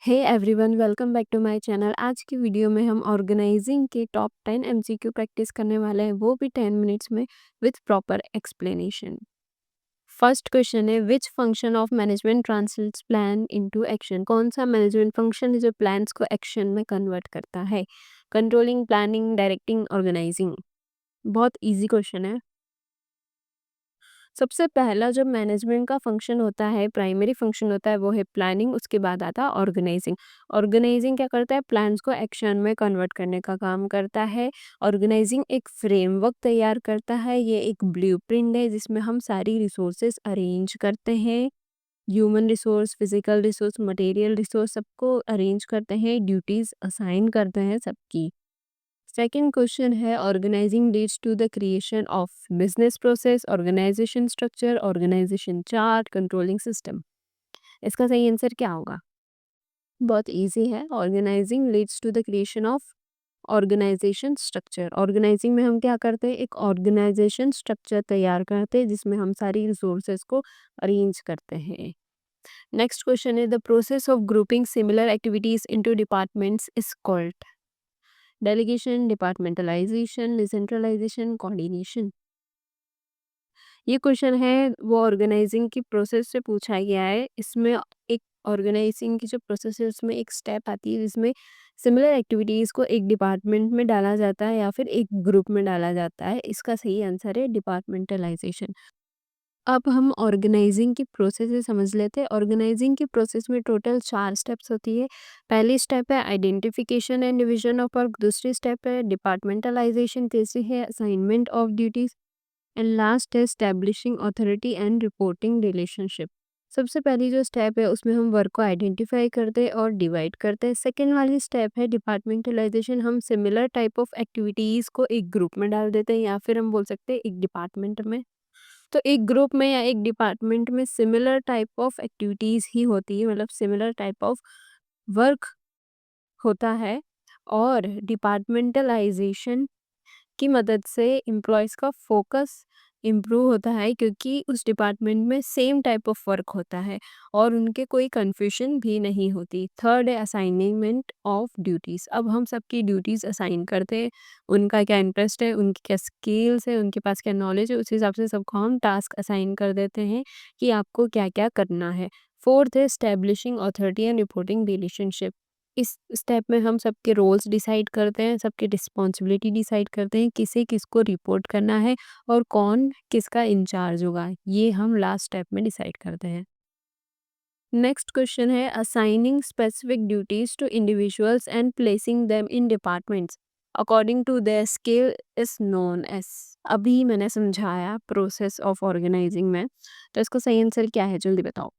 Hey everyone, welcome back to my channel. आज की video में हम ऑर्गेनाइजिंग के टॉप 10 एमसीक्यू प्रैक्टिस करने वाले हैं, वो भी 10 मिनट्स में with proper explanation. First question है, which function of management translates plan into action? कौन सा मैनेजमेंट फंक्शन है जो प्लान्स को एक्शन में कन्वर्ट करता है? Controlling, planning, directing, organising. बहुत इजी क्वेश्चन है। सबसे पहला जो मैनेजमेंट का फंक्शन होता है, प्राइमरी फंक्शन होता है, वो है प्लानिंग। उसके बाद आता है ऑर्गेनाइजिंग। ऑर्गेनाइजिंग क्या करता है? प्लान्स को एक्शन में कन्वर्ट करने का काम करता है। ऑर्गेनाइजिंग एक फ्रेमवर्क तैयार करता है। ये एक ब्लूप्रिंट है जिसमें हम सारी रिसोर्सेज अरेंज करते हैं। Human resource, physical resource, material resource, सबको अरेंज करते हैं, ड्यूटीज असाइन करते हैं सबकी। सेकेंड क्वेश्चन है, organising leads to the creation of business process, organisation structure, organisation chart, controlling system. इसका सही आंसर क्या होगा? बहुत इजी है। Organising leads to the creation ऑफ ऑर्गेनाइजेशन स्ट्रक्चर। ऑर्गेनाइजिंग में हम क्या करते हैं? एक ऑर्गेनाइजेशन स्ट्रक्चर तैयार करते हैं जिसमें हम सारी रिसोर्सेज को अरेंज करते हैं। नेक्स्ट क्वेश्चन है, the process of grouping similar activities into departments is called? Delegation, departmentalisation, decentralisation, coordination. ये क्वेश्चन है वो ऑर्गेनाइजिंग की प्रोसेस से पूछा गया है। इसमें एक ऑर्गेनाइजिंग की जो प्रोसेस है उसमें एक स्टेप आती है जिसमें सिमिलर एक्टिविटीज़ को एक डिपार्टमेंट में डाला जाता है या फिर एक ग्रुप में डाला जाता है। इसका सही आंसर है डिपार्टमेंटलाइजेशन। अब हम ऑर्गेनाइजिंग की प्रोसेस से समझ लेते हैं। ऑर्गेनाइजिंग की प्रोसेस में टोटल 4 स्टेप्स होती है। पहली स्टेप है identification and division of work, दूसरी स्टेप है डिपार्टमेंटलाइजेशन, तीसरी है assignment of duties and last है establishing authority and reporting relationship. सबसे पहली जो स्टेप है उसमें हम वर्क को आइडेंटिफाई करते हैं और डिवाइड करते हैं। सेकेंड वाली स्टेप है डिपार्टमेंटलाइजेशन। हम सिमिलर टाइप ऑफ एक्टिविटीज़ को एक ग्रुप में डाल देते हैं या फिर हम बोल सकते हैं एक डिपार्टमेंट में। तो एक ग्रुप में या एक डिपार्टमेंट में सिमिलर टाइप ऑफ एक्टिविटीज़ ही होती है, मतलब सिमिलर टाइप ऑफ वर्क होता है। और डिपार्टमेंटलाइजेशन की मदद से एम्प्लॉयज़ का फोकस इम्प्रूव होता है क्योंकि उस डिपार्टमेंट में सेम टाइप ऑफ वर्क होता है और उनके कोई कन्फ्यूजन भी नहीं होती। थर्ड है असाइनमेंट ऑफ ड्यूटीज़। अब हम सबकी ड्यूटीज़ असाइन करते हैं, उनका क्या इंटरेस्ट है, उनकी क्या स्किल्स है, उनके पास क्या नॉलेज है, उस हिसाब से सबको हम टास्क असाइन कर देते हैं कि आपको क्या क्या करना है। फोर्थ है establishing authority and reporting relationship. इस स्टेप में हम सबके रोल्स डिसाइड करते हैं, सबकी रिस्पॉन्सिबिलिटी डिसाइड करते हैं, किसे किसको रिपोर्ट करना है और कौन किसका इंचार्ज होगा, ये हम लास्ट स्टेप में डिसाइड करते हैं। नेक्स्ट क्वेश्चन है, assigning specific duties to individuals and placing them in departments according to their skill is known as. अभी मैंने समझाया प्रोसेस ऑफ ऑर्गेनाइजिंग में, तो इसका सही आंसर क्या है, जल्दी बताओ।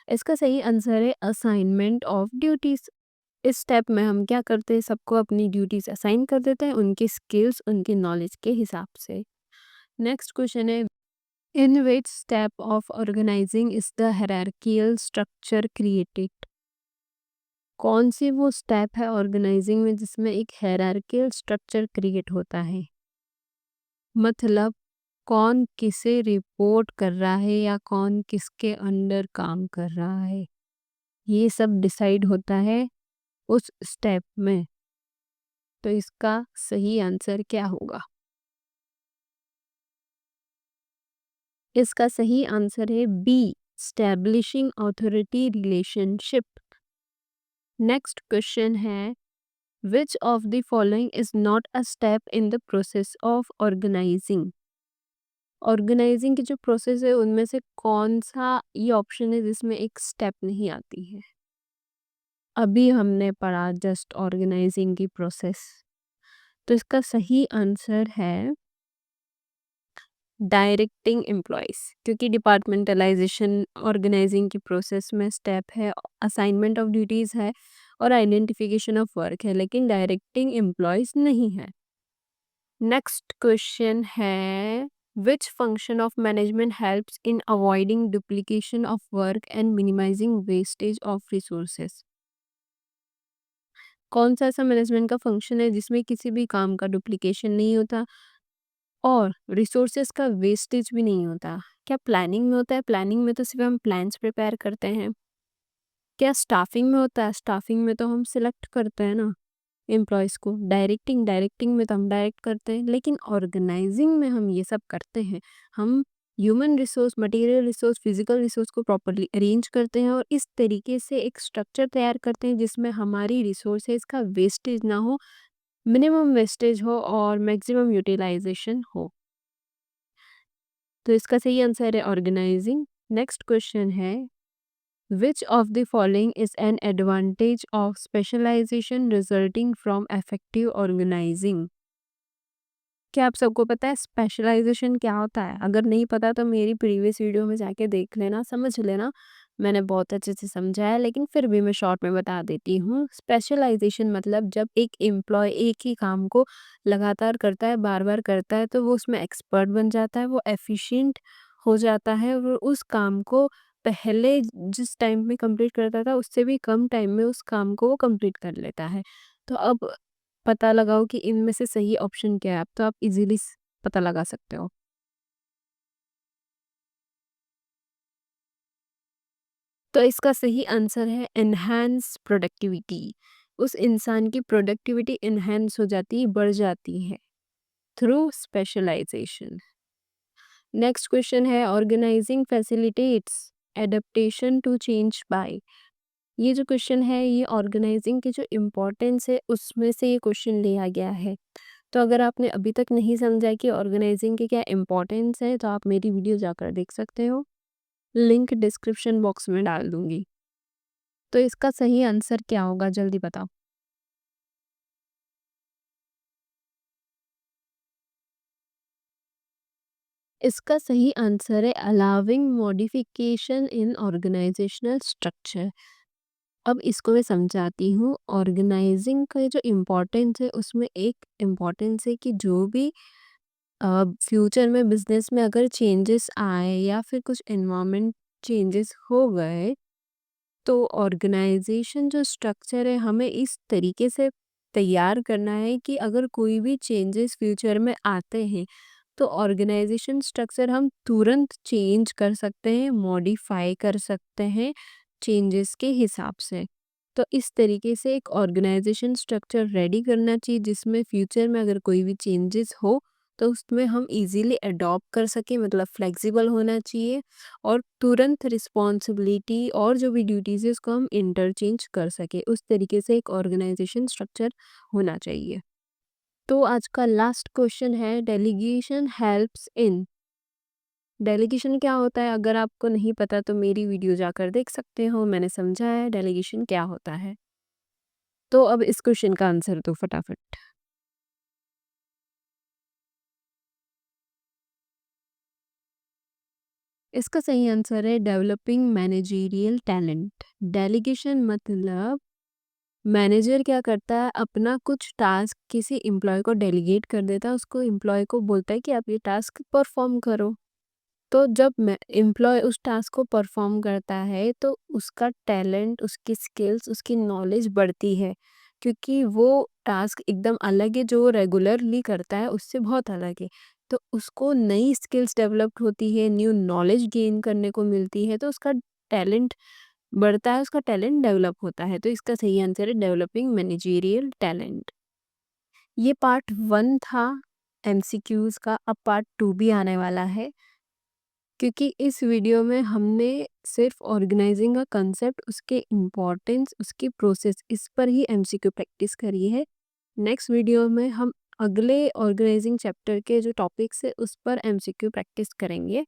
इसका सही आंसर है असाइनमेंट ऑफ ड्यूटीज। इस स्टेप में हम क्या करते हैं, सबको अपनी ड्यूटीज असाइन कर देते हैं उनकी स्किल्स, उनकी नॉलेज के हिसाब से। नेक्स्ट क्वेश्चन है, in which step of organising is the hierarchical structure created? कौन सी वो स्टेप है ऑर्गेनाइजिंग में जिसमें एक हायरार्कियल स्ट्रक्चर क्रिएट होता है? मतलब कौन किसे रिपोर्ट कर रहा है या कौन किसके अंडर काम कर रहा है, ये सब डिसाइड होता है उस स्टेप में। तो इसका सही आंसर क्या होगा? इसका सही आंसर है B, establishing authority relationship. Next question है, which of the following is not a step in the process of organising? Organising की जो प्रोसेस है उनमें से कौन सा ये ऑप्शन है जिसमें एक स्टेप नहीं आती है? अभी हमने पढ़ा जस्ट ऑर्गेनाइजिंग की प्रोसेस, तो इसका सही आंसर है डायरेक्टिंग एम्प्लॉयज़। क्योंकि डिपार्टमेंटलाइजेशन ऑर्गेनाइजिंग की प्रोसेस में स्टेप है, असाइनमेंट ऑफ ड्यूटीज़ है और आइडेंटिफिकेशन ऑफ वर्क है, लेकिन डायरेक्टिंग एम्प्लॉयज़ नहीं है। नेक्स्ट क्वेश्चन है, which function of management helps in avoiding duplication of work and minimising wastage of resources? कौन सा ऐसा मैनेजमेंट का फंक्शन है जिसमें किसी भी काम का डुप्लीकेशन नहीं होता, और रिसोर्सेज का वेस्टेज भी नहीं होता। क्या प्लानिंग में होता है? प्लानिंग में तो सिर्फ हम प्लान्स प्रिपेयर करते हैं। क्या स्टाफिंग में होता है? स्टाफिंग में तो हम सिलेक्ट करते हैं ना एम्प्लॉयज़ को। डायरेक्टिंग में तो हम डायरेक्ट करते हैं, लेकिन ऑर्गेनाइजिंग में हम ये सब करते हैं। हम human resource, material resource, physical resource को प्रॉपर्ली अरेंज करते हैं और इस तरीके से एक स्ट्रक्चर तैयार करते हैं जिसमें हमारी रिसोर्सेज का वेस्टेज ना हो, मिनिमम वेस्टेज हो और मैक्सिमम यूटिलाइजेशन हो। तो इसका सही आंसर है ऑर्गेनाइजिंग। नेक्स्ट क्वेश्चन है, which of the following is an advantage of specialisation resulting from effective organising? क्या आप सबको पता है स्पेशलाइजेशन क्या होता है? अगर नहीं पता तो मेरी प्रीवियस वीडियो में जाके देख लेना, समझ लेना। मैंने बहुत अच्छे से समझाया, लेकिन फिर भी मैं शॉर्ट में बता देती हूँ। स्पेशलाइजेशन मतलब जब एक एम्प्लॉय एक ही काम को लगातार करता है, बार बार करता है, तो वो उसमें एक्सपर्ट बन जाता है, वो एफिशिएंट हो जाता है और उस काम को पहले जिस टाइम में कंप्लीट करता था उससे भी कम टाइम में उस काम को वो कंप्लीट कर लेता है। तो अब पता लगाओ कि इनमें से सही ऑप्शन क्या है, अब तो आप इजीली पता लगा सकते हो। तो इसका सही आंसर है एनहांस प्रोडक्टिविटी। उस इंसान की प्रोडक्टिविटी एनहांस हो जाती है, बढ़ जाती है थ्रू स्पेशलाइजेशन। नेक्स्ट क्वेश्चन है, organising facilitates adaptation to change by. ये जो क्वेश्चन है ये ऑर्गेनाइजिंग की जो इम्पोर्टेंस है उसमें से ये क्वेश्चन लिया गया है। तो अगर आपने अभी तक नहीं समझा कि ऑर्गेनाइजिंग की क्या इम्पोर्टेंस है तो आप मेरी वीडियो जाकर देख सकते हो, लिंक डिस्क्रिप्शन बॉक्स में डाल दूंगी। तो इसका सही आंसर क्या होगा, जल्दी बताओ। इसका सही आंसर है allowing modification in organisational structure. अब इसको मैं समझाती हूँ। ऑर्गेनाइजिंग का जो इम्पोर्टेंस है उसमें एक इम्पोर्टेंस है कि जो भी फ्यूचर में बिजनेस में अगर चेंजेस आए या फिर कुछ एनवायरमेंट चेंजेस हो गए, तो ऑर्गेनाइजेशन जो स्ट्रक्चर है हमें इस तरीके से तैयार करना है कि अगर कोई भी चेंजेस फ्यूचर में आते हैं तो ऑर्गेनाइजेशन स्ट्रक्चर हम तुरंत चेंज कर सकते हैं, मॉडिफाई कर सकते हैं चेंजेस के हिसाब से। तो इस तरीके से एक ऑर्गेनाइजेशन स्ट्रक्चर रेडी करना चाहिए जिसमें फ्यूचर में अगर कोई भी चेंजेस हो तो उसमें हम इजीली अडॉप्ट कर सकें, मतलब फ्लेक्सिबल होना चाहिए और तुरंत रिस्पॉन्सिबिलिटी और जो भी ड्यूटीज़ है उसको हम इंटरचेंज कर सकें। उस तरीके से एक ऑर्गेनाइजेशन स्ट्रक्चर होना चाहिए। तो आज का लास्ट क्वेश्चन है, डेलीगेशन हेल्प्स इन। डेलीगेशन क्या होता है? अगर आपको नहीं पता तो मेरी वीडियो जाकर देख सकते हो, मैंने समझाया है डेलीगेशन क्या होता है। तो अब इस क्वेश्चन का आंसर दो फटाफट। इसका सही आंसर है डेवलपिंग मैनेजरियल टैलेंट। डेलीगेशन मतलब मैनेजर क्या करता है, अपना कुछ टास्क किसी एम्प्लॉय को डेलीगेट कर देता है, उसको एम्प्लॉय को बोलता है कि आप ये टास्क परफॉर्म करो। तो जब मैं एम्प्लॉय उस टास्क को परफॉर्म करता है तो उसका टैलेंट, उसकी स्किल्स, उसकी नॉलेज बढ़ती है, क्योंकि वो टास्क एकदम अलग है जो वो रेगुलरली करता है उससे बहुत अलग है। तो उसको नई स्किल्स डेवलप होती है, न्यू नॉलेज गेन करने को मिलती है, तो उसका टैलेंट बढ़ता है, उसका टैलेंट डेवलप होता है। तो इसका सही आंसर है डेवलपिंग मैनेजरियल टैलेंट। ये पार्ट 1 था एमसीक्यूज का, अब पार्ट 2 भी आने वाला है, क्योंकि इस वीडियो में हमने सिर्फ ऑर्गेनाइजिंग का कंसेप्ट, उसके इम्पोर्टेंस, उसकी प्रोसेस, इस पर ही एमसीक्यू प्रैक्टिस करी है। नेक्स्ट वीडियो में हम अगले ऑर्गेनाइजिंग चैप्टर के जो टॉपिक्स है उस पर एमसीक्यू प्रैक्टिस करेंगे।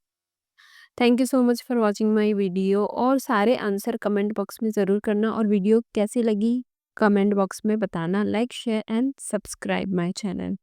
Thank you so much for watching my video, और सारे आंसर कमेंट बॉक्स में ज़रूर करना, और वीडियो कैसी लगी कमेंट बॉक्स में बताना। Like share and subscribe my channel.